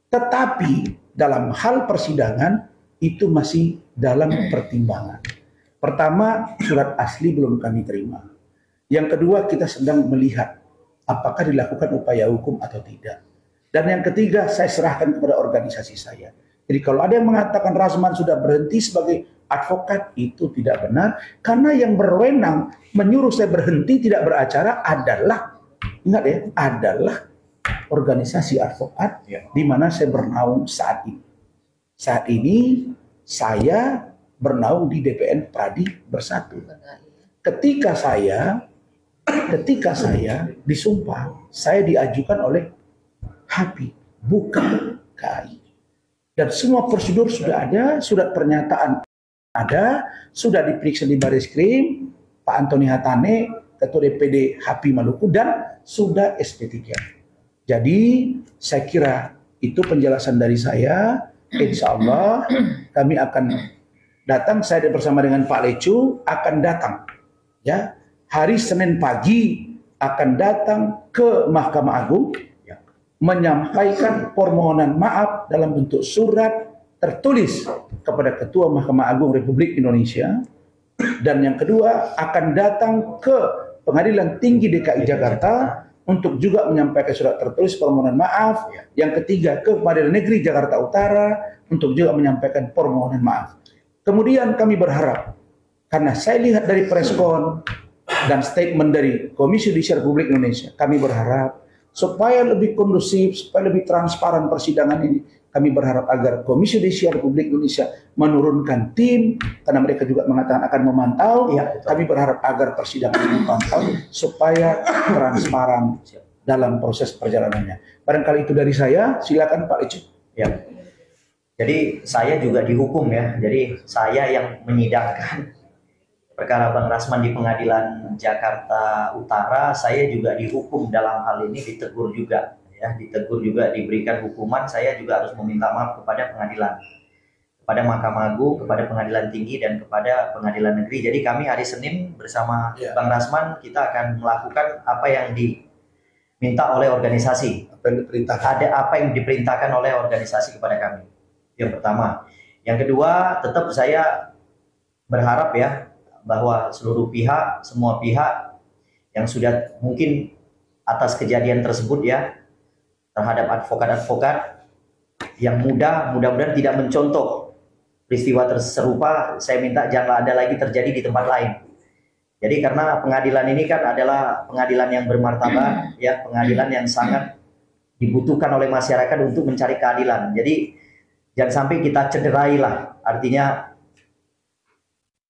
Tetapi dalam hal persidangan itu masih dalam pertimbangan. Pertama, surat asli belum kami terima. Yang kedua, kita sedang melihat apakah dilakukan upaya hukum atau tidak. Dan yang ketiga, saya serahkan kepada organisasi saya. Jadi kalau ada yang mengatakan Rasman sudah berhenti sebagai advokat, itu tidak benar. Karena yang berwenang menyuruh saya berhenti tidak beracara adalah, ingat ya, adalah organisasi advokat di mana saya bernaung saat ini. Saat ini saya bernaung di DPN Pradi Bersatu. Ketika saya disumpah, saya diajukan oleh HAPI, bukan KAI. Dan semua prosedur sudah ada, surat pernyataan ada, sudah diperiksa di Bareskrim, Pak Antoni Hatane, Ketua DPD HAPI Maluku, dan sudah SP3. Jadi saya kira itu penjelasan dari saya. Insya Allah kami akan datang, saya bersama dengan Pak Lecu akan datang. Ya, hari Senin pagi akan datang ke Mahkamah Agung menyampaikan permohonan maaf dalam bentuk surat tertulis kepada Ketua Mahkamah Agung Republik Indonesia. Dan yang kedua akan datang ke Pengadilan Tinggi DKI Jakarta untuk juga menyampaikan surat tertulis permohonan maaf. Yang ketiga ke Pengadilan Negeri Jakarta Utara untuk juga menyampaikan permohonan maaf. Kemudian kami berharap, karena saya lihat dari preskon dan statement dari Komisi Yudisial Republik Indonesia, kami berharap supaya lebih kondusif, supaya lebih transparan persidangan ini, kami berharap agar Komisi Yudisial Republik Indonesia menurunkan tim, karena mereka juga mengatakan akan memantau. Kami berharap agar persidangan ini memantau supaya transparan dalam proses perjalanannya. Barangkali itu dari saya, silakan Pak Lecu. Ya. Jadi saya juga dihukum ya, jadi saya yang menyidangkan perkara Bang Rasman di Pengadilan Jakarta Utara. Saya juga dihukum dalam hal ini, ditegur juga ya, ditegur juga, diberikan hukuman. Saya juga harus meminta maaf kepada pengadilan, kepada Mahkamah Agung, kepada Pengadilan Tinggi, dan kepada Pengadilan Negeri. Jadi kami hari Senin bersama Bang Rasman kita akan melakukan apa yang diminta oleh organisasi, apa yang diperintahkan oleh organisasi kepada kami. Yang pertama. Yang kedua, tetap saya berharap ya bahwa seluruh pihak, semua pihak yang sudah mungkin atas kejadian tersebut ya, terhadap advokat-advokat yang mudah-mudahan tidak mencontoh peristiwa serupa, saya minta jangan ada lagi terjadi di tempat lain. Jadi karena pengadilan ini kan adalah pengadilan yang bermartabat ya, pengadilan yang sangat dibutuhkan oleh masyarakat untuk mencari keadilan. Jadi jangan sampai kita cederai lah, artinya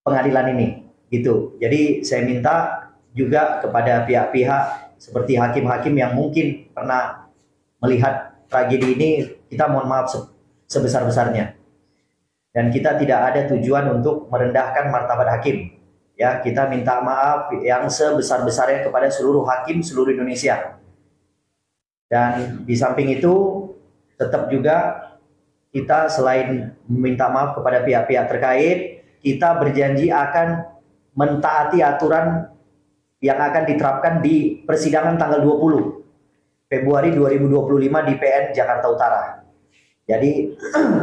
pengadilan ini. Gitu. Jadi saya minta juga kepada pihak-pihak seperti hakim-hakim yang mungkin pernah melihat tragedi ini, kita mohon maaf sebesar-besarnya. Dan kita tidak ada tujuan untuk merendahkan martabat hakim. Ya, kita minta maaf yang sebesar-besarnya kepada seluruh hakim seluruh Indonesia. Dan di samping itu tetap juga kita selain meminta maaf kepada pihak-pihak terkait, kita berjanji akan mentaati aturan yang akan diterapkan di persidangan tanggal 20 Februari 2025 di PN Jakarta Utara. Jadi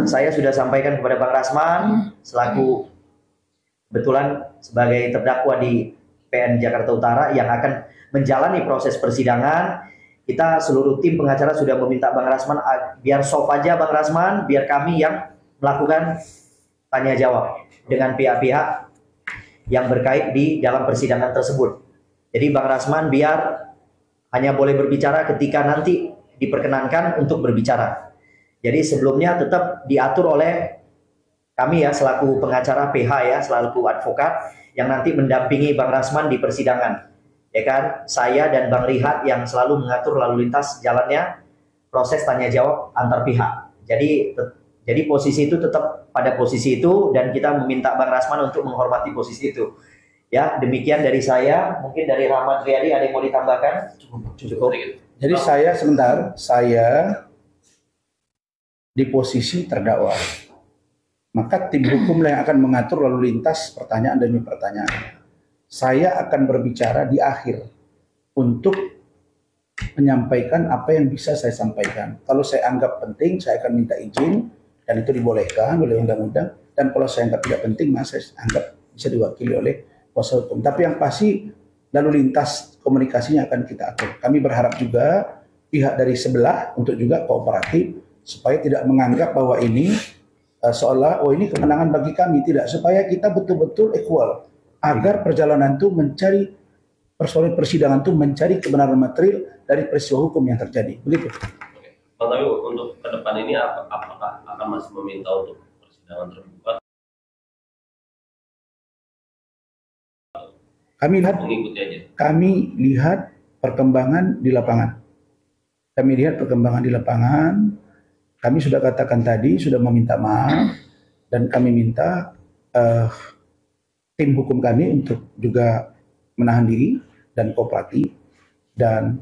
saya sudah sampaikan kepada Bang Rasman selaku kebetulan sebagai terdakwa di PN Jakarta Utara yang akan menjalani proses persidangan. Kita seluruh tim pengacara sudah meminta Bang Rasman biar soft aja Bang Rasman, biar kami yang melakukan tanya jawab dengan pihak-pihak yang berkait di dalam persidangan tersebut. Jadi Bang Rasman biar hanya boleh berbicara ketika nanti diperkenankan untuk berbicara. Jadi sebelumnya tetap diatur oleh kami ya selaku pengacara PH ya, selaku advokat yang nanti mendampingi Bang Rasman di persidangan. Ya kan, saya dan Bang Rihat yang selalu mengatur lalu lintas jalannya proses tanya jawab antar pihak. Jadi posisi itu tetap pada posisi itu dan kita meminta Bang Rasman untuk menghormati posisi itu. Ya, demikian dari saya. Mungkin dari Rahmat Riyadi ada yang mau ditambahkan? Cukup. Jadi saya di posisi terdakwa. Maka tim hukumlah yang akan mengatur lalu lintas pertanyaan demi pertanyaan. Saya akan berbicara di akhir untuk menyampaikan apa yang bisa saya sampaikan. Kalau saya anggap penting, saya akan minta izin dan itu dibolehkan oleh undang-undang. Dan kalau saya anggap tidak penting, maka saya anggap bisa diwakili oleh kuasa hukum. Tapi yang pasti lalu lintas komunikasinya akan kita atur. Kami berharap juga pihak dari sebelah untuk juga kooperatif supaya tidak menganggap bahwa ini seolah oh ini kemenangan bagi kami, tidak, supaya kita betul-betul equal agar perjalanan itu mencari persoalan persidangan itu mencari kebenaran material dari peristiwa hukum yang terjadi. Begitu. Bang, tapi untuk ke depan ini apakah akan masih meminta untuk persidangan terbuka? Kami lihat perkembangan di lapangan. Kami sudah katakan tadi, sudah meminta maaf, dan kami minta tim hukum kami untuk juga menahan diri dan kooperatif. Dan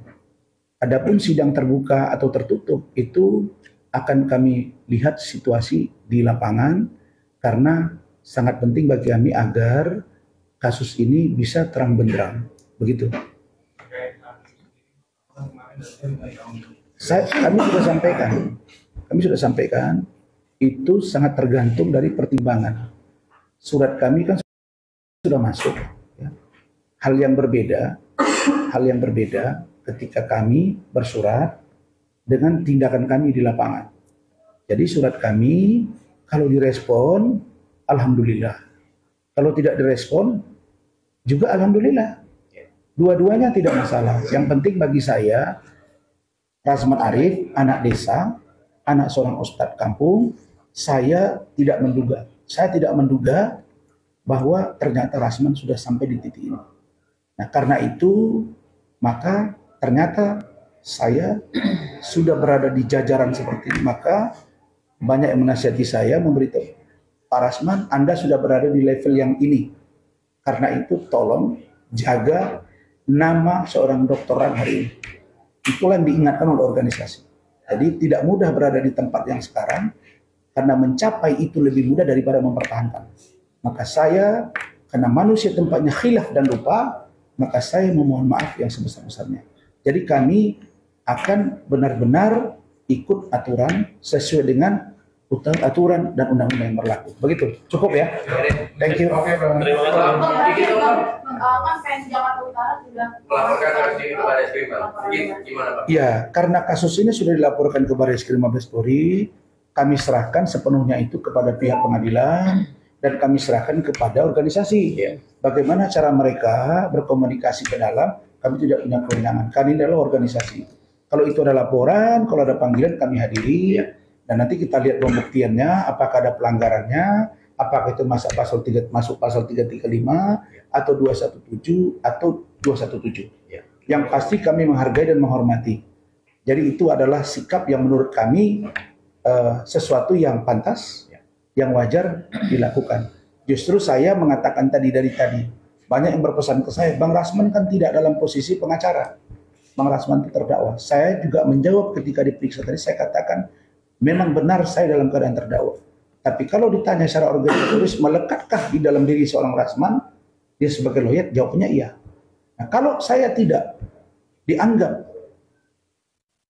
adapun sidang terbuka atau tertutup itu akan kami lihat situasi di lapangan, karena sangat penting bagi kami agar kasus ini bisa terang benderang. Begitu. Kami sudah sampaikan, itu sangat tergantung dari pertimbangan. Surat kami kan sudah masuk. Ya. Hal yang berbeda ketika kami bersurat dengan tindakan kami di lapangan. Jadi surat kami kalau direspon, alhamdulillah. Kalau tidak direspon, juga alhamdulillah. Dua-duanya tidak masalah. Yang penting bagi saya, Rasman Arif, anak desa, anak seorang ustadz kampung, saya tidak menduga bahwa ternyata Rasman sudah sampai di titik ini. Nah, karena itu, maka ternyata saya sudah berada di jajaran seperti ini. Maka banyak yang menasihati saya, memberitahu, Pak Rasman, Anda sudah berada di level yang ini. Karena itu tolong jaga nama seorang doktoran hari ini. Itulah yang diingatkan oleh organisasi. Jadi tidak mudah berada di tempat yang sekarang, karena mencapai itu lebih mudah daripada mempertahankan. Maka saya, karena manusia tempatnya khilaf dan lupa, maka saya memohon maaf yang sebesar-besarnya. Jadi kami akan benar-benar ikut aturan sesuai dengan aturan dan undang-undang yang berlaku. Begitu, cukup ya. Thank you. Oke, Bang. Terima kasih. Kan Pn Jakarta Utara sudah melaporkan kasus ini ke Barreskrim, Bang. Gimana, Bang? Ya, karena kasus ini sudah dilaporkan ke Barreskrim Mabes Polri, kami serahkan sepenuhnya itu kepada pihak pengadilan dan kami serahkan kepada organisasi. Bagaimana cara mereka berkomunikasi ke dalam, kami tidak punya kewenangan. Kami adalah organisasi. Kalau itu ada laporan, kalau ada panggilan kami hadiri. Dan nanti kita lihat pembuktiannya, apakah ada pelanggarannya, apakah itu masuk pasal 335 atau 217 atau 217. Yang pasti kami menghargai dan menghormati. Jadi itu adalah sikap yang menurut kami sesuatu yang pantas, yang wajar dilakukan. Justru saya mengatakan dari tadi, banyak yang berpesan ke saya, Bang Rasman kan tidak dalam posisi pengacara. Bang Rasman itu terdakwa. Saya juga menjawab ketika diperiksa tadi, saya katakan, memang benar saya dalam keadaan terdakwa. Tapi kalau ditanya secara organisatoris, melekatkah di dalam diri seorang Rasman, dia sebagai lawyer, jawabnya iya. Nah, kalau saya tidak dianggap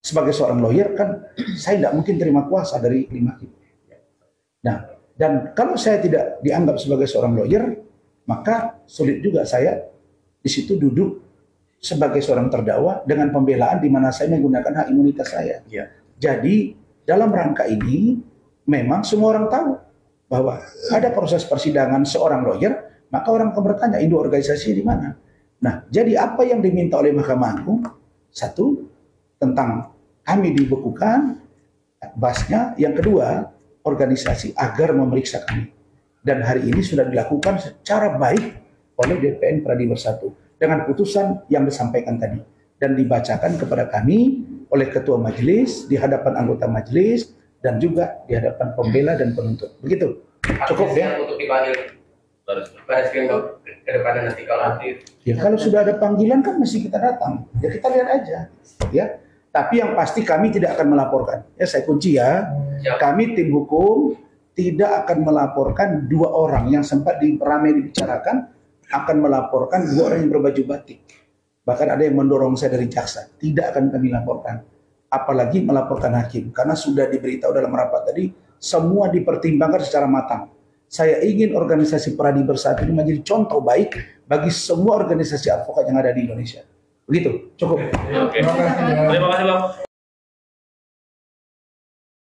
sebagai seorang lawyer, kan saya tidak mungkin terima kuasa dari 5 hakim. Nah, dan kalau saya tidak dianggap sebagai seorang lawyer, maka sulit juga saya di situ duduk sebagai seorang terdakwa dengan pembelaan di mana saya menggunakan hak imunitas saya. Jadi dalam rangka ini memang semua orang tahu bahwa ada proses persidangan seorang lawyer, maka orang akan bertanya induk organisasi di mana. Nah, jadi apa yang diminta oleh Mahkamah Agung? Satu, tentang kami dibekukan basnya. Yang kedua, organisasi agar memeriksa kami. Dan hari ini sudah dilakukan secara baik oleh DPN Pradi Bersatu dengan putusan yang disampaikan tadi dan dibacakan kepada kami oleh ketua majelis, di hadapan anggota majelis, dan juga di hadapan pembela dan penuntut. Begitu. Cukup ya? Untuk dipanggil Barreskrim ke depannya nanti kalau ya, kalau sudah ada panggilan kan mesti kita datang. Ya kita lihat aja. Ya. Tapi yang pasti kami tidak akan melaporkan. Ya, saya kunci ya. Kami tim hukum tidak akan melaporkan 2 orang yang sempat ramai dibicarakan, akan melaporkan 2 orang yang berbaju batik. Bahkan ada yang mendorong saya dari jaksa, tidak akan kami laporkan. Apalagi melaporkan hakim, karena sudah diberitahu dalam rapat tadi, semua dipertimbangkan secara matang. Saya ingin organisasi Pradi Bersatu ini menjadi contoh baik bagi semua organisasi advokat yang ada di Indonesia. Begitu, cukup. Terima kasih, Bang.